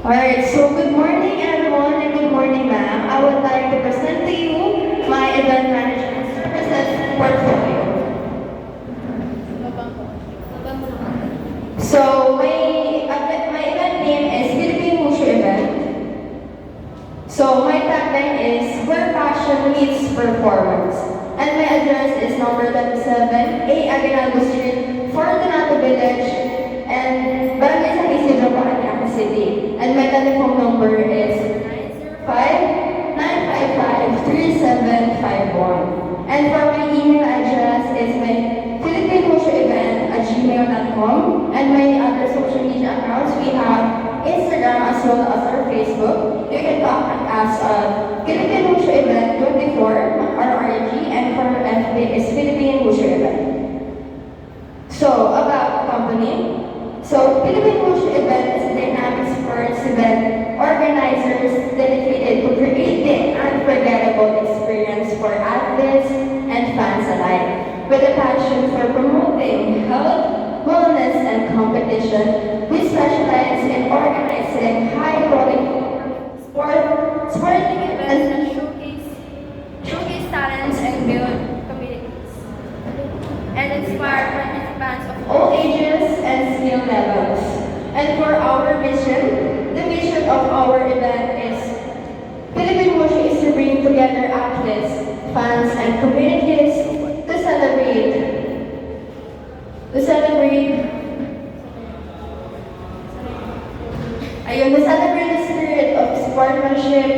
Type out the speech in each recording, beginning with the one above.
Alright, so good morning everyone and good morning ma'am. I would like to present to you my event management services portfolio. So my event name is Philippine Wushu Event. So my tagline is where passion meets performance. And my address is number 27, A. Aguinaldo Street, Fortunato Village, and Barangay San Isidro, Parañaque City. And my telephone number is 905-955-3751. And for my email address is my philippinewushuevent@gmail.com. And my other social media accounts, we have Instagram as well as our Facebook. You can contact us at Philippine Wushu Event 24, our RG, and for FB is Philippine Wushu Event. So, about the company. So, Philippine Wushu Event is a dynamic sports event organizers dedicated to creating unforgettable experience for athletes and fans alike. With a passion for promoting health, wellness, and competition, we specialize in organizing high-quality sporting events that showcase talents and build communities, and inspire participants of all ages and skill levels. And for our mission, the mission of our event is Philippine Wushu is to bring together athletes, fans, and communities to celebrate the spirit of sportsmanship,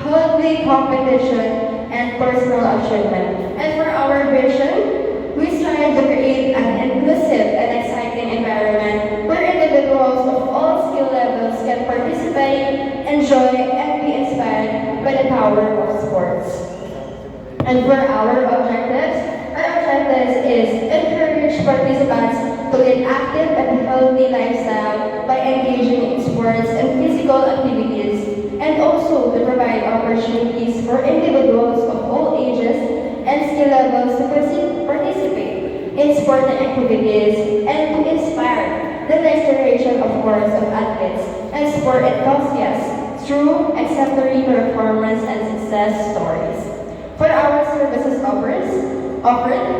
healthy competition, and personal achievement. And for our vision, we strive to create an inclusive and exciting environment where individuals of all skill levels can participate, enjoy, and be inspired by the power of sports. And for our objectives is encourage participants to lead active and healthy lifestyle by engaging in sports and physical activities, and also to provide opportunities for individuals of all ages and skill levels to participate in sporting activities and to inspire the next generation, of course, of athletes and sport enthusiasts through exemplary performance and success stories. For our services offered,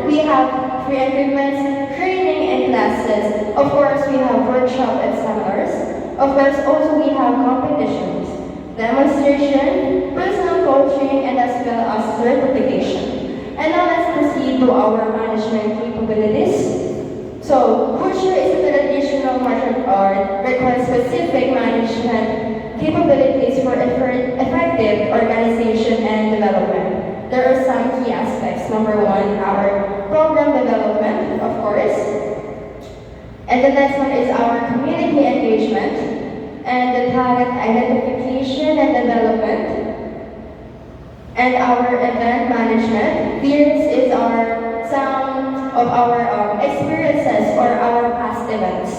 we have free agreements, training, and classes. Of course, we have workshop and seminars. Of course, also we have competitions, demonstration, personal coaching, and as well as certification. And now let's proceed to our management capabilities. So, Wushu is a traditional martial art requires specific management capabilities for effective organization and development. There are some key aspects. Number one, our program development, of course. And the next one is our community engagement and the talent identification and development. And our event management. This is our sound of our experiences or our past events.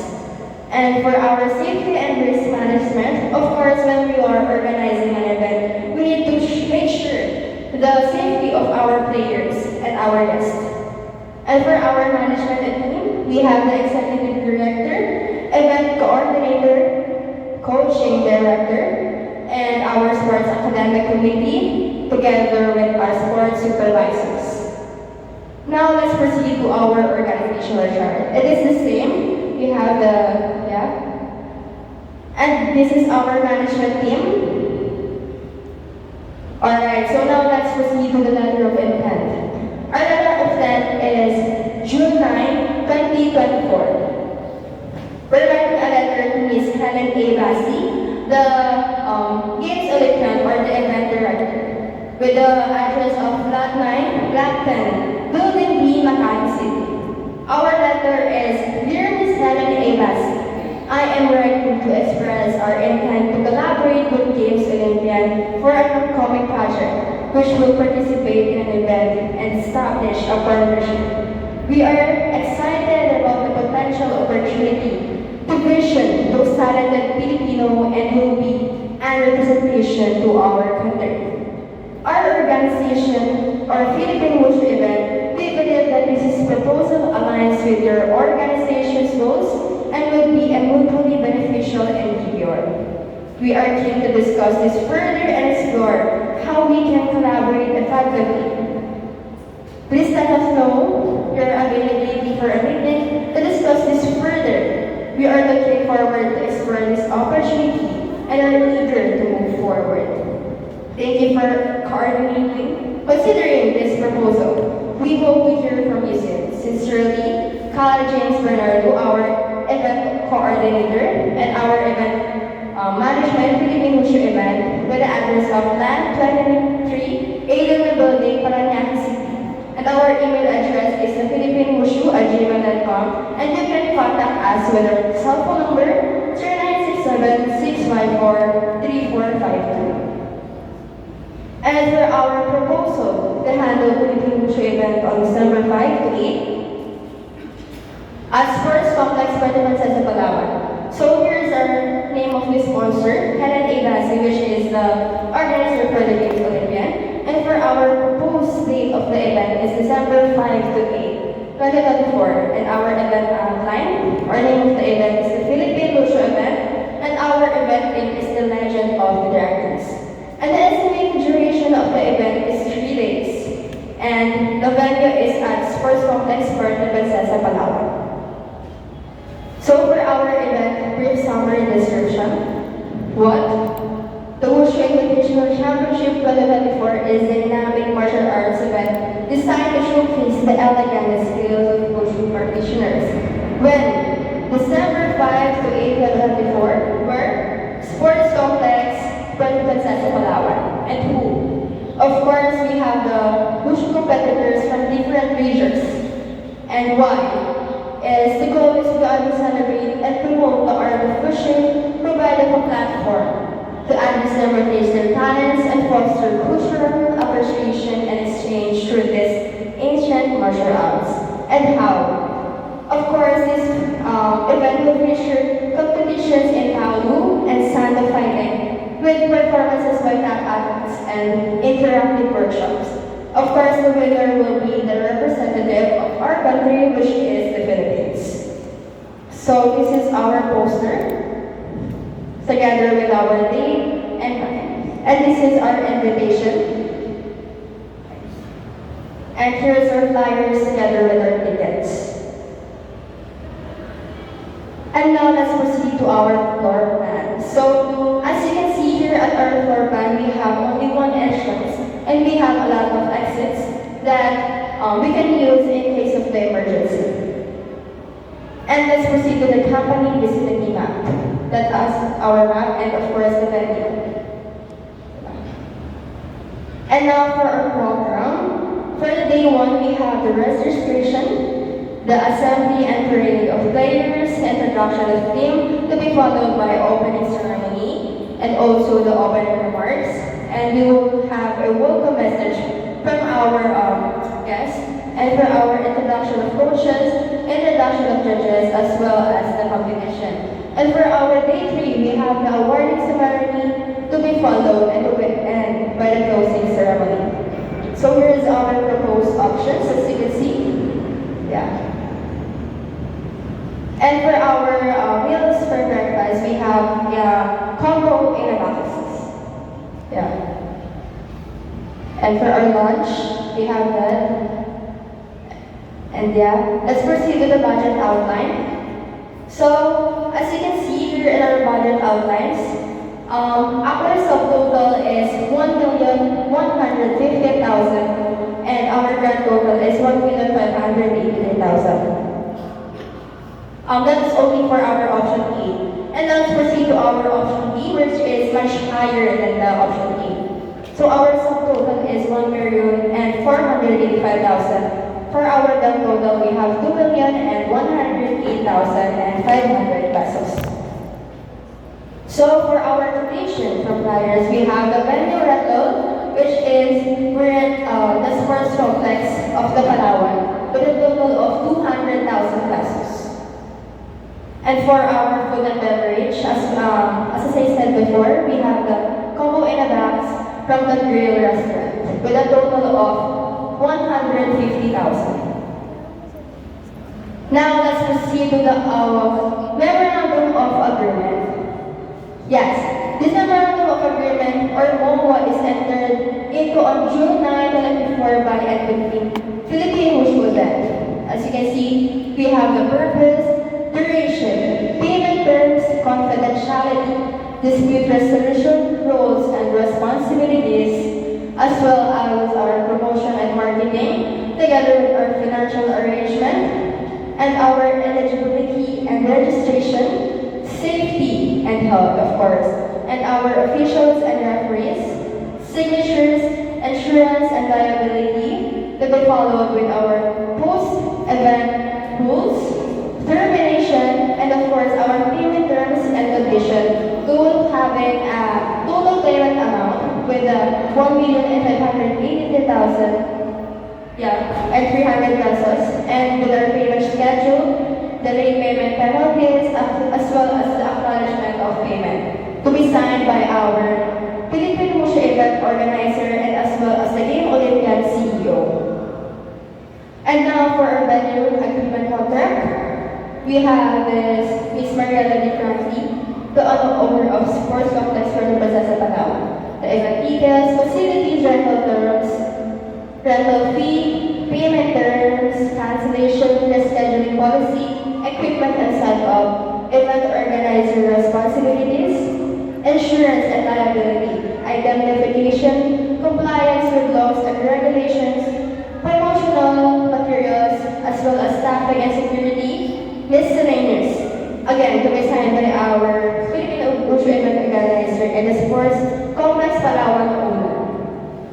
And for our safety and risk management, of course, when we are organizing an event, we need to make sure the safety of our players and our guests. And for our management team, we have the executive director, event coordinator, coaching director, and our sports academic committee, together with our sports supervisors. Now let's proceed to our organizational chart. It is the same. We have and this is our management team. Alright, so now let's proceed to the letter of intent. Our letter of intent is June 9, 2024. We're writing a letter to Ms. Helen A. Bassi, the Games Olympian or the event director, with the address of Flat 9, Flat 10, Building B, Makati City. Our letter is, Dear Ms. Helen A. Bassi, I am writing to express our intent to collaborate with Games Olympian for an upcoming project which will participate in an event and establish a partnership. We are excited about the potential opportunity to vision those talented Filipino and will be a representation to our country. Our organization, our Philippine Wushu Event, we believe that this proposal aligns with your organization's goals and will be mutually beneficial endeavor. We are keen to discuss this further and explore how we can collaborate effectively. Please let us know your availability for a meeting to discuss this further. We are looking forward to explore this opportunity and are eager to move forward. Thank you for considering this proposal. We hope we hear from you soon. Sincerely, Kyle James Bernardo, our event coordinator and our event management Philippine Wushu event with the address of Land 23, Alien Building, Parañaque City. And our email address is thephilinewushu@gmail.com, and you can contact us with our cell phone number 0967-654-3452. And for our proposal to handle Philippine Wushu event on December 5 to 8 at Sports Complex Panamansan sa Palawan. So here's our name of the sponsor, Helen A. Basi, which is the organizer for the Games Olympian. And for our proposed date of the event is December 5 to 8, 2024. And our event outline, our name of the event is the Philippine Wushu event, and our event name is the Legend of the Dragons. And the estimated duration of the event is 3 days. And the venue is at Sports Complex Panamansan sa Palawan. So for our event, brief summary description. What? The Wushu Invitational Championship 2024 is a dynamic martial arts event designed to showcase the elegant skills of Wushu practitioners. When December 5 to 8, 2024, where Sports Complex, Panamansan sa Palawan. And who? Of course, we have the Wushu competitors from different regions. And why? The goal is to celebrate and promote the art of Wushu, providing a platform to understand their talents and foster cultural appreciation and exchange through this ancient martial arts. And how? Of course, this event will feature competitions in Paolu and Sando fighting, with performances by top athletes and interactive workshops. Of course, the winner will be the representative of our country, which is the Philippines. So this is our poster, together with our date and time. And this is our invitation. And here's our flyers together with our tickets. And now let's proceed to our floor plan. So as you can see here at our floor plan, we have only one entrance. And we have a lot of exits that we can use in case of the emergency. And let's proceed to the company visiting map. That's our map and of course the venue. And now for our program. For the day one, we have the registration, the assembly and parade of players, introduction of team, to be followed by opening ceremony and also the opening remarks. And we will have a welcome message from our guests, and for our introduction of coaches, introduction of judges, as well as the competition. And for our day 3, we have the awarding ceremony to be followed and end by the closing ceremony. So here is our proposed options, as you can see. Yeah. And for our meals for breakfast, we have combo in a box. Yeah. And for our lunch, we have that. And yeah, let's proceed to the budget outline. So, as you can see here in our budget outlines, our subtotal is 1,150,000 and our grand total is 1,583,000. That's only for our option A. And let's proceed to our option B, which is much higher than the option A. So our subtotal is 1,485,000. For our grand total, we have 2,108,500 pesos. So for our quotation from flyers, we have the venue rental, which is we're at the Sports Complex of the Palawan with a total of 200,000 pesos. And for our food and beverage, as I said before, we have the combo in a box from the grill restaurant with a total of 150,000. Now let's proceed to the memorandum of agreement. Yes, this entered into on June 9, 2024 by and between Philippine Mutual Bank. As you can see, we have the purpose, duration, payment terms, confidentiality, dispute resolution, roles and responsibilities, as well as our promotion and marketing, together with our financial arrangement, and our eligibility and registration, safety and health, of course, and our officials and referees, signatures, insurance and liability, to be followed with our post-event rules, termination, and of course our payment terms and conditions, total having a total payment amount with a 1,582,000 and 300 pesos, and with our payment schedule, the late payment penalties, as well as the acknowledgement of payment, to be signed by our Philippine Mushu event organizer and as well as the Game Olympiad CEO. And now for our venue agreement contract, we have this Miss Mariela Di Franchi, the owner of Sports Complex for the Princesa Palawan. The event details, facilities, rental fee, payment terms, cancellation, rescheduling policy, equipment and setup, event organizer responsibilities, insurance and liability, identification, compliance with laws and regulations, promotional materials, as well as staffing and security, miscellaneous. Again, to be signed by our Filipino Mushu event organizer and the Sports Complex Palawan owner.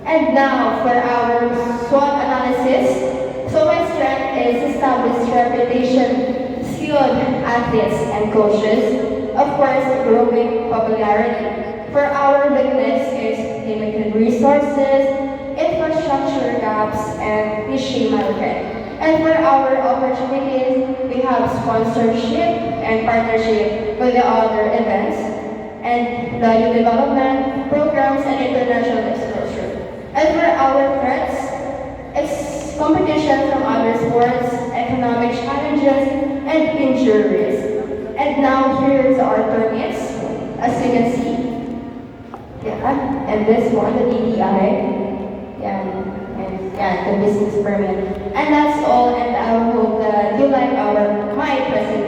And now for our SWOT analysis. So my strength is established reputation, skilled athletes and coaches, of course growing popularity. For our weakness is limited resources, infrastructure gaps, and niche market. And for our opportunities, we have sponsorship and partnership with the other events, and the youth development programs and international exposure. And for our threats, it's competition from other sports, economic challenges, and injuries. And now here's our permits, as you can see. Yeah, and this one, the DTI. Yeah, the business permit. And that's all, and I hope that you like my presentation.